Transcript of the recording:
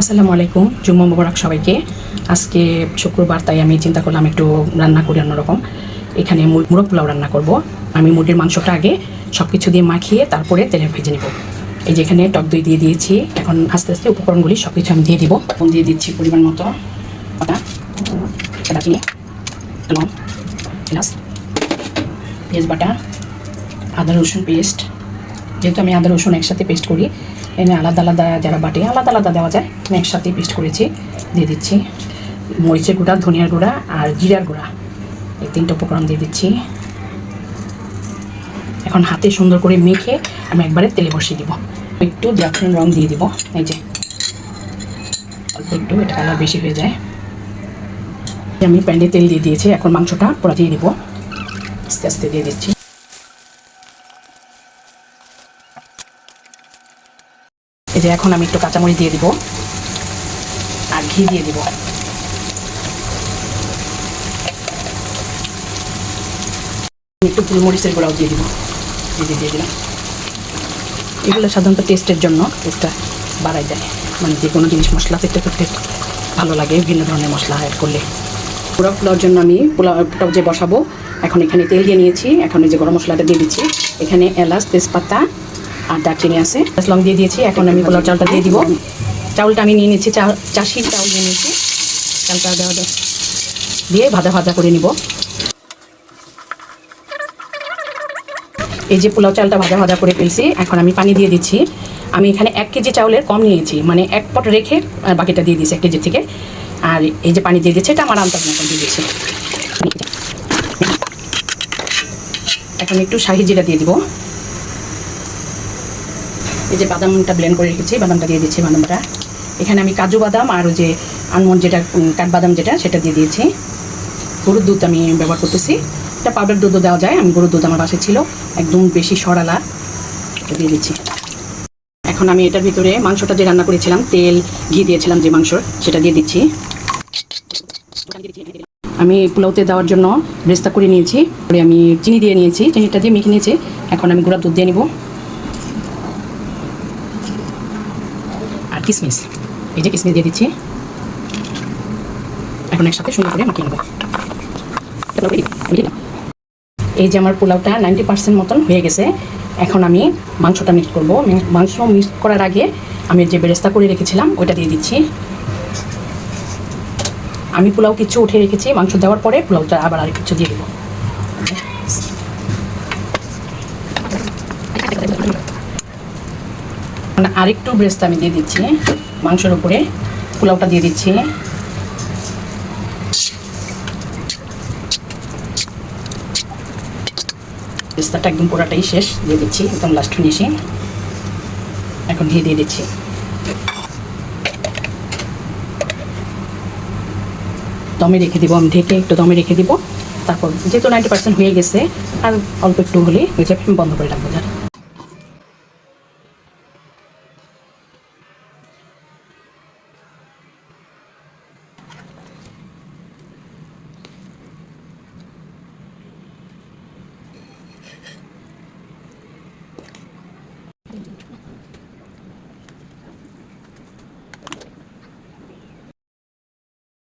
আসসালামু আলাইকুম, জুম্মা মোবারক সবাইকে। আজকে শুক্রবার, তাই আমি চিন্তা করলাম একটু রান্না করি অন্যরকম। এখানে মুরগ পোলাও রান্না করব। আমি মুরগির মাংসটা আগে সব কিছু দিয়ে মাখিয়ে তারপরে তেলে ভেজে নেব। এই যে এখানে টক দই দিয়ে দিয়েছি। এখন আস্তে আস্তে উপকরণগুলি সব কিছু আমি দিয়ে দিব। দিয়ে দিচ্ছি পরিমাণ মতো আদা, দারচিনি, লবঙ্গ, এলাচ, পেঁয়াজ বাটা, আদা রসুন পেস্ট। যেহেতু আমি আদা রসুন একসাথে পেস্ট করি, এনে আলাদা আলাদা যারা বাটে আলাদা আলাদা দেওয়া যায়, আমি একসাথেই পেস্ট করেছি। দিয়ে দিচ্ছি মরিচের গুঁড়া, ধনিয়ার গুঁড়া আর জিরার গুঁড়া, এই তিনটা উপকরণ দিয়ে দিচ্ছি। এখন হাতে সুন্দর করে মেখে আমি একবারে তেলে বসিয়ে দিব। একটু জাফরান রং দিয়ে দিব, এই যে অল্প একটু, এটা কালার বেশি হয়ে যায়। আমি প্যানে তেল দিয়ে দিয়েছি, এখন মাংসটা পুরো দিয়ে দিব, আস্তে আস্তে দিয়ে দিচ্ছি। এই যে এখন আমি একটু কাঁচামরিচ দিয়ে দিব আর ঘি দিয়ে দিব। একটু গোলমরিচের গুঁড়াও দিয়ে দিব, দিয়ে দিলাম। এগুলো সাধারণত টেস্টের জন্য টেস্টটা বাড়াই দেয়, মানে যে কোনো জিনিস মশলা থেকে করতে ভালো লাগে ভিন্ন ধরনের মশলা অ্যাড করলে। পোলাওর জন্য আমি পোলাওটা যে বসাবো, এখন এখানে তেল দিয়ে নিয়েছি। এখন এই যে গরম মশলাটা দিয়ে দিচ্ছি। এখানে এলাচ, তেজপাতা আর দারচিনি আছে, লং দিয়ে দিয়েছি। এখন আমি পোলাও চালটা দিয়ে দিব। চাউলটা আমি নিয়ে নিয়েছি, চাষির চাউল নিয়ে নিয়েছি। চালটা দেওয়া দিয়ে ভাজা ভাজা করে নিব। এই যে পোলাও চালটা ভাজা ভাজা করে ফেলছি, এখন আমি পানি দিয়ে দিচ্ছি। আমি এখানে 1 কেজি চাউলের কম নিয়েছি, মানে 1 পট রেখে বাকিটা দিয়ে দিয়েছি 1 কেজি থেকে। আর এই যে পানি দিয়ে দিচ্ছি, এটা আমার আন্দাজ মতন দিয়ে দিচ্ছি। এখন একটু শাহি জিরা দিয়ে দিব। এই যে বাদামটা ব্লেন্ড করে রেখেছি, বাদামটা দিয়ে দিচ্ছি। বাদামটা এখানে আমি কাজু বাদাম আর ওই যে আলমন্ড যেটা, কাঠবাদাম যেটা, সেটা দিয়ে দিয়েছি। গরুর দুধ আমি ব্যবহার করতেছি, এটা পাউডার দুধও দেওয়া যায়। আমি গরুর দুধ আমার বাসায় ছিল, একদম বেশি সরালা, এটা দিয়ে দিচ্ছি। এখন আমি এটার ভিতরে মাংসটা যে রান্না করেছিলাম, তেল ঘি দিয়েছিলাম যে মাংসর, সেটা দিয়ে দিচ্ছি। আমি পোলাওতে দেওয়ার জন্য বেরেস্তা করে নিয়েছি, পরে আমি চিনি দিয়ে নিয়েছি, চিনিটা দিয়ে মেখে নিয়েছি। এখন আমি গুঁড়া দুধ দিয়ে নিব আর কিশমিশ, এই যে কিশমিশ দিয়ে দিচ্ছি। এখন একসাথে সুন্দর করে মাখিয়ে নেব। এই যে আমার পোলাওটা 90% মতন হয়ে গেছে। এখন আমি মাংসটা মিক্স করব। মাংস মিক্স করার আগে আমি যে বেরেস্তা করে রেখেছিলাম ওইটা দিয়ে দিচ্ছি। আমি পোলাও কিছু উঠে রেখেছি, মাংস দেওয়ার পরে পোলাওটা আবার আর কিছু দিয়ে দেবো। আরেকটু বেরেস্তা আমি দিয়ে দিচ্ছি মাংসের উপরে, পোলাওটা দিয়ে দিচ্ছি। বেরেস্তাটা একদম পুরাটাই শেষ, দিয়ে দিচ্ছি একদম লাস্ট ফিনিশে। এখন ঘি দিয়ে দিচ্ছি। দমে রেখে দিব, আমি ঢেকে একটু দমে রেখে দিব। তারপর যেহেতু 90% হয়ে গেছে, আর অল্প একটু হলেই হয়ে যাবে, বন্ধ করে রাখবো।